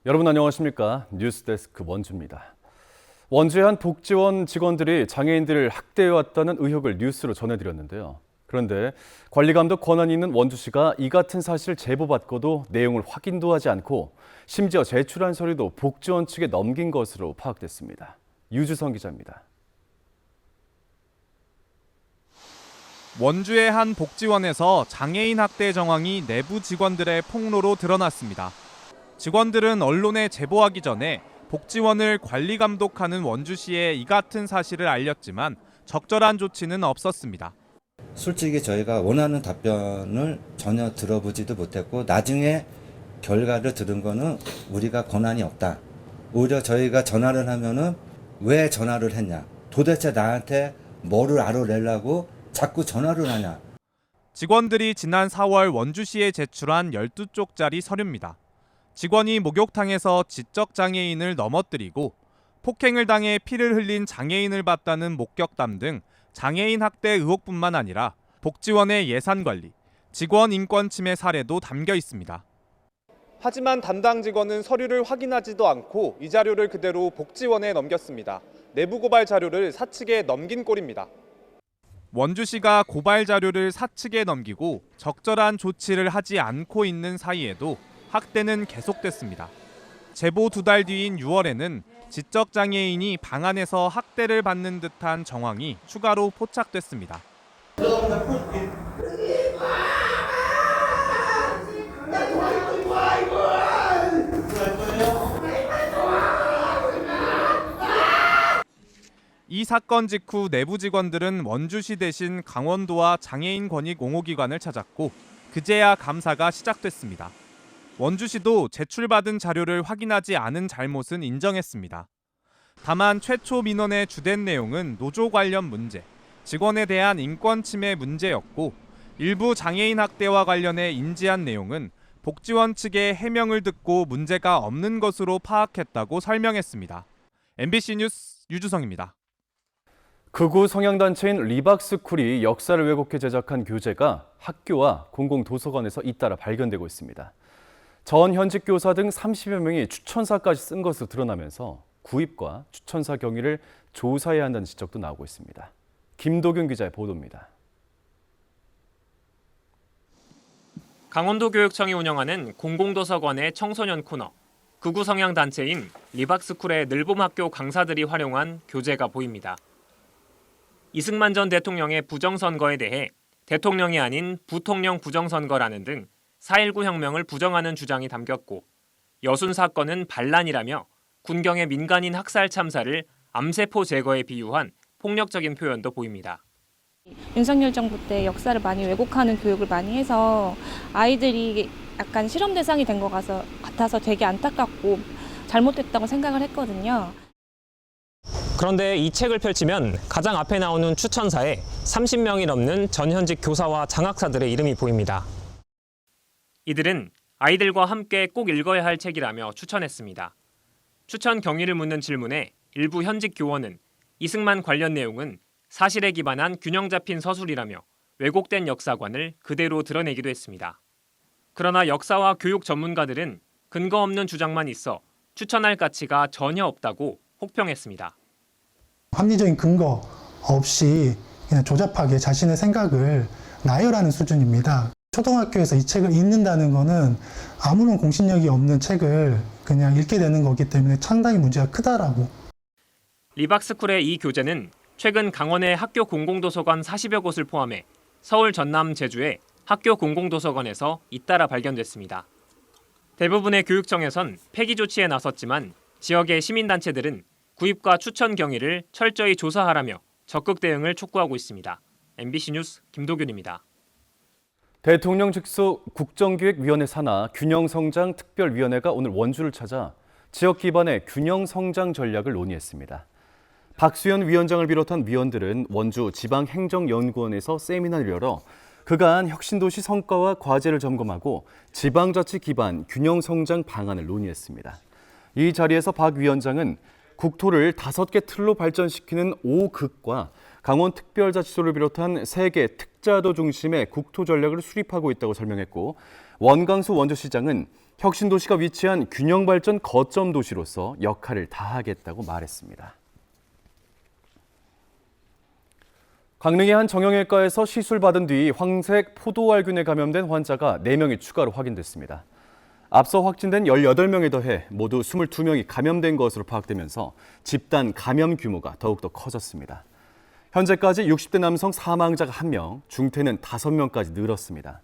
여러분 안녕하십니까? 뉴스데스크 원주입니다. 원주의 한 복지원 직원들이 장애인들을 학대해왔다는 의혹을 뉴스로 전해드렸는데요. 그런데 관리감독 권한이 있는 원주시가 이 같은 사실을 제보받고도 내용을 확인도 하지 않고 심지어 제출한 서류도 복지원 측에 넘긴 것으로 파악됐습니다. 유주성 기자입니다. 원주의 한 복지원에서 장애인 학대 정황이 내부 직원들의 폭로로 드러났습니다. 직원들은 언론에 제보하기 전에 복지원을 관리 감독하는 원주시에 이 같은 사실을 알렸지만 적절한 조치는 없었습니다. 솔직히 저희가 원하는 답변을 전혀 들어보지도 못했고 나중에 결과를 들은 거는 우리가 권한이 없다. 오히려 저희가 전화를 하면은 왜 전화를 했냐. 도대체 나한테 뭐를 알아내려고 자꾸 전화를 하냐. 직원들이 지난 4월 원주시에 제출한 12쪽짜리 서류입니다. 직원이 목욕탕에서 지적 장애인을 넘어뜨리고 폭행을 당해 피를 흘린 장애인을 봤다는 목격담 등 장애인 학대 의혹뿐만 아니라 복지원의 예산 관리, 직원 인권 침해 사례도 담겨 있습니다. 하지만 담당 직원은 서류를 확인하지도 않고 이 자료를 그대로 복지원에 넘겼습니다. 내부 고발 자료를 사측에 넘긴 꼴입니다. 원주시가 고발 자료를 사측에 넘기고 적절한 조치를 하지 않고 있는 사이에도 학대는 계속됐습니다. 제보 2달 뒤인 6월에는 지적장애인이 방 안에서 학대를 받는 듯한 정황이 추가로 포착됐습니다. 이 사건 직후 내부 직원들은 원주시 대신 강원도와 장애인 권익 옹호기관을 찾았고 그제야 감사가 시작됐습니다. 원주시도 제출받은 자료를 확인하지 않은 잘못은 인정했습니다. 다만 최초 민원의 주된 내용은 노조 관련 문제, 직원에 대한 인권 침해 문제였고 일부 장애인 학대와 관련해 인지한 내용은 복지원 측의 해명을 듣고 문제가 없는 것으로 파악했다고 설명했습니다. MBC 뉴스 유주성입니다. 극우 성향단체인 리박스쿨이 역사를 왜곡해 제작한 교재가 학교와 공공도서관에서 잇따라 발견되고 있습니다. 전 현직 교사 등 30여 명이 추천사까지 쓴 것으로 드러나면서 구입과 추천사 경위를 조사해야 한다는 지적도 나오고 있습니다. 김도균 기자의 보도입니다. 강원도교육청이 운영하는 공공도서관의 청소년 코너, 극우 성향 단체인 리박스쿨의 늘봄학교 강사들이 활용한 교재가 보입니다. 이승만 전 대통령의 부정선거에 대해 대통령이 아닌 부통령 부정선거라는 등 4.19 혁명을 부정하는 주장이 담겼고 여순 사건은 반란이라며 군경의 민간인 학살 참사를 암세포 제거에 비유한 폭력적인 표현도 보입니다. 윤석열 정부 때 역사를 많이 왜곡하는 교육을 많이 해서 아이들이 약간 실험 대상이 된 것 같아서 되게 안타깝고 잘못됐다고 생각을 했거든요. 그런데 이 책을 펼치면 가장 앞에 나오는 추천사에 30명이 넘는 전현직 교사와 장학사들의 이름이 보입니다. 이들은 아이들과 함께 꼭 읽어야 할 책이라며 추천했습니다. 추천 경위를 묻는 질문에 일부 현직 교원은 이승만 관련 내용은 사실에 기반한 균형 잡힌 서술이라며 왜곡된 역사관을 그대로 드러내기도 했습니다. 그러나 역사와 교육 전문가들은 근거 없는 주장만 있어 추천할 가치가 전혀 없다고 혹평했습니다. 합리적인 근거 없이 그냥 조잡하게 자신의 생각을 나열하는 수준입니다. 초등학교에서 이 책을 읽는다는 거는 아무런 공신력이 없는 책을 그냥 읽게 되는 거기 때문에 상당히 문제가 크다라고. 리박스쿨의 이 교재는 최근 강원의 학교 공공도서관 40여 곳을 포함해 서울, 전남, 제주의 학교 공공도서관에서 잇따라 발견됐습니다. 대부분의 교육청에선 폐기 조치에 나섰지만 지역의 시민단체들은 구입과 추천 경위를 철저히 조사하라며 적극 대응을 촉구하고 있습니다. MBC 뉴스 김도균입니다. 대통령 직속 국정기획위원회 산하 균형성장 특별위원회가 오늘 원주를 찾아 지역 기반의 균형성장 전략을 논의했습니다. 박수현 위원장을 비롯한 위원들은 원주 지방행정연구원에서 세미나를 열어 그간 혁신도시 성과와 과제를 점검하고 지방자치 기반 균형성장 방안을 논의했습니다. 이 자리에서 박 위원장은 국토를 5개 틀로 발전시키는 5극과 강원특별자치도를 비롯한 3개 특자도 중심의 국토 전략을 수립하고 있다고 설명했고 원광수 원주시장은 혁신도시가 위치한 균형발전 거점 도시로서 역할을 다하겠다고 말했습니다. 강릉의 한 정형외과에서 시술 받은 뒤 황색 포도알균에 감염된 환자가 4명이 추가로 확인됐습니다. 앞서 확진된 18명에 더해 모두 22명이 감염된 것으로 파악되면서 집단 감염 규모가 더욱더 커졌습니다. 현재까지 60대 남성 사망자가 1명, 중태는 5명까지 늘었습니다.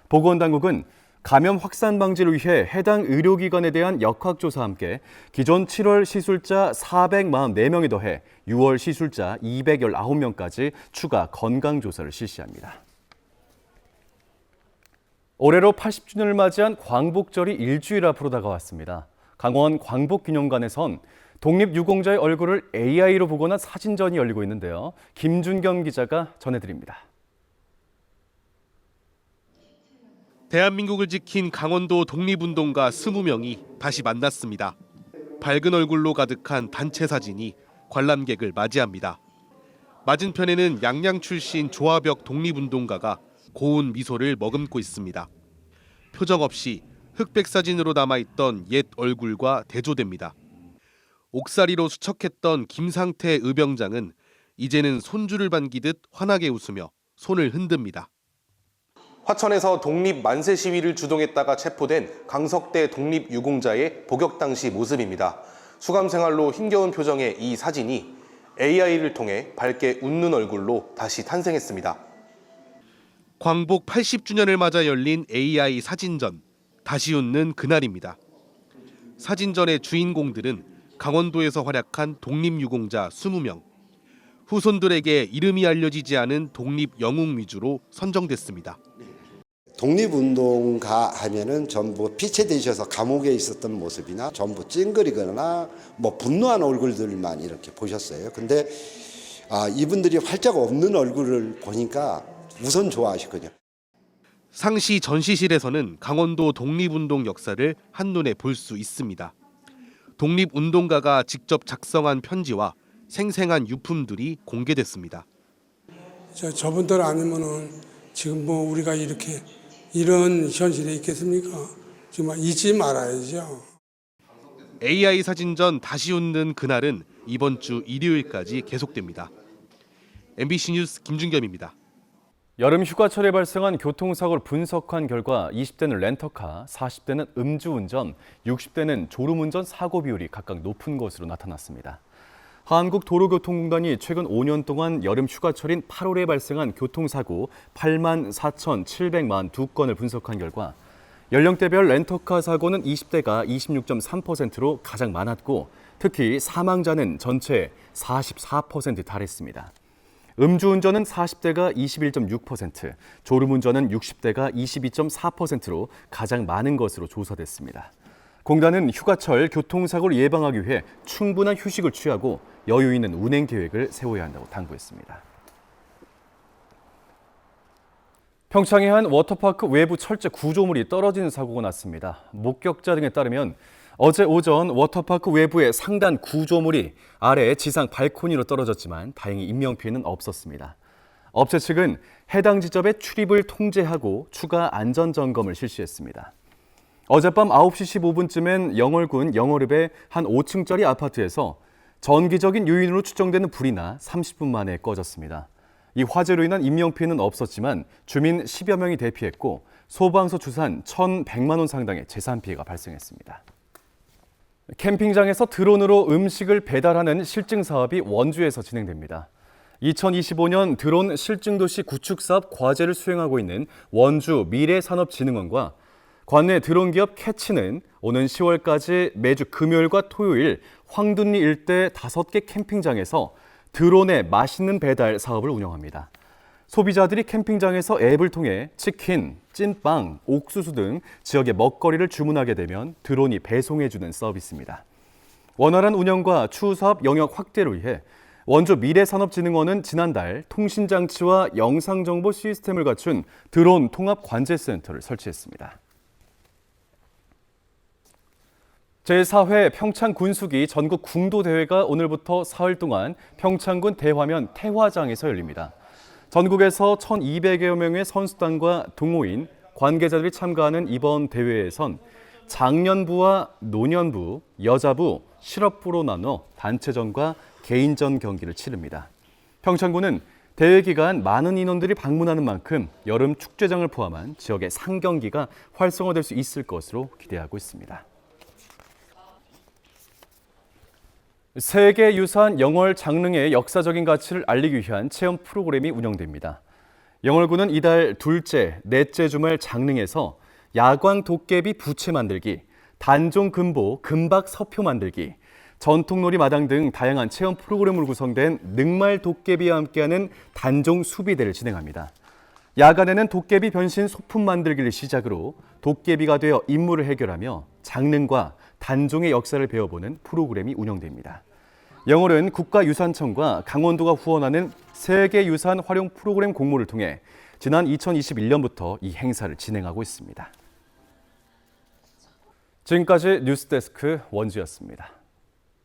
보건당국은 감염 확산 방지를 위해 해당 의료기관에 대한 역학조사와 함께 기존 7월 시술자 444명에 더해 6월 시술자 219명까지 추가 건강조사를 실시합니다. 올해로 80주년을 맞이한 광복절이 일주일 앞으로 다가왔습니다. 강원 광복기념관에선 독립유공자의 얼굴을 AI로 복원한 사진전이 열리고 있는데요. 김준겸 기자가 전해드립니다. 대한민국을 지킨 강원도 독립운동가 20명이 다시 만났습니다. 밝은 얼굴로 가득한 단체 사진이 관람객을 맞이합니다. 맞은편에는 양양 출신 조화벽 독립운동가가 고운 미소를 머금고 있습니다. 표정 없이 흑백 사진으로 남아있던 옛 얼굴과 대조됩니다. 옥살이로 수척했던 김상태 의병장은 이제는 손주를 반기듯 환하게 웃으며 손을 흔듭니다. 화천에서 독립 만세 시위를 주동했다가 체포된 강석대 독립유공자의 복역 당시 모습입니다. 수감 생활로 힘겨운 표정의 이 사진이 AI를 통해 밝게 웃는 얼굴로 다시 탄생했습니다. 광복 80주년을 맞아 열린 AI 사진전, 다시 웃는 그날입니다. 사진전의 주인공들은 강원도에서 활약한 독립유공자 20명. 후손들에게 이름이 알려지지 않은 독립 영웅 위주로 선정됐습니다. 독립운동가 하면은 전부 피체되셔서 감옥에 있었던 모습이나 전부 찡그리거나 뭐 분노한 얼굴들만 이렇게 보셨어요. 근데 이분들이 활짝 없는 얼굴을 보니까 우선 좋아하시거든요. 상시 전시실에서는 강원도 독립운동 역사를 한눈에 볼 수 있습니다. 독립운동가가 직접 작성한 편지와 생생한 유품들이 공개됐습니다. 저분들 아니면은 지금 뭐 우리가 이런 현실에 있겠습니까? 정말 잊지 말아야죠. AI 사진전 다시 웃는 그날은 이번 주 일요일까지 계속됩니다. MBC 뉴스 김준겸입니다. 여름 휴가철에 발생한 교통사고를 분석한 결과 20대는 렌터카, 40대는 음주운전, 60대는 졸음운전 사고 비율이 각각 높은 것으로 나타났습니다. 한국도로교통공단이 최근 5년 동안 여름 휴가철인 8월에 발생한 교통사고 84,742건을 분석한 결과 연령대별 렌터카 사고는 20대가 26.3%로 가장 많았고 특히 사망자는 전체의 44%에 달했습니다. 음주운전은 40대가 21.6%, 졸음운전은 60대가 22.4%로 가장 많은 것으로 조사됐습니다. 공단은 휴가철 교통사고를 예방하기 위해 충분한 휴식을 취하고 여유 있는 운행 계획을 세워야 한다고 당부했습니다. 평창의 한 워터파크 외부 철제 구조물이 떨어지는 사고가 났습니다. 목격자 등에 따르면 어제 오전 워터파크 외부의 상단 구조물이 아래 지상 발코니로 떨어졌지만 다행히 인명피해는 없었습니다. 업체 측은 해당 지점의 출입을 통제하고 추가 안전점검을 실시했습니다. 어젯밤 9시 15분쯤엔 영월군 영월읍의 한 5층짜리 아파트에서 전기적인 요인으로 추정되는 불이 나 30분 만에 꺼졌습니다. 이 화재로 인한 인명피해는 없었지만 주민 10여 명이 대피했고 소방서 추산 1,100만 원 상당의 재산 피해가 발생했습니다. 캠핑장에서 드론으로 음식을 배달하는 실증 사업이 원주에서 진행됩니다. 2025년 드론 실증도시 구축 사업 과제를 수행하고 있는 원주 미래산업진흥원과 관내 드론 기업 캐치는 오는 10월까지 매주 금요일과 토요일 황둔리 일대 5개 캠핑장에서 드론의 맛있는 배달 사업을 운영합니다. 소비자들이 캠핑장에서 앱을 통해 치킨, 찐빵, 옥수수 등 지역의 먹거리를 주문하게 되면 드론이 배송해주는 서비스입니다. 원활한 운영과 추후 사업 영역 확대를 위해 원주 미래산업진흥원은 지난달 통신장치와 영상정보 시스템을 갖춘 드론 통합관제센터를 설치했습니다. 제4회 평창군수기 전국 궁도대회가 오늘부터 사흘 동안 평창군 대화면 태화장에서 열립니다. 전국에서 1,200여 명의 선수단과 동호인, 관계자들이 참가하는 이번 대회에선 장년부와 노년부, 여자부, 실업부로 나눠 단체전과 개인전 경기를 치릅니다. 평창군은 대회 기간 많은 인원들이 방문하는 만큼 여름 축제장을 포함한 지역의 상경기가 활성화될 수 있을 것으로 기대하고 있습니다. 세계유산 영월 장릉의 역사적인 가치를 알리기 위한 체험 프로그램이 운영됩니다. 영월군은 이달 둘째, 넷째 주말 장릉에서 야광 도깨비 부채 만들기, 단종 금보 금박 서표 만들기, 전통놀이 마당 등 다양한 체험 프로그램으로 구성된 늑말 도깨비와 함께하는 단종 수비대를 진행합니다. 야간에는 도깨비 변신 소품 만들기를 시작으로 도깨비가 되어 임무를 해결하며 장릉과 단종의 역사를 배워보는 프로그램이 운영됩니다. 영월은 국가유산청과 강원도가 후원하는 세계유산 활용 프로그램 공모를 통해 지난 2021년부터 이 행사를 진행하고 있습니다. 지금까지 뉴스데스크 원주였습니다.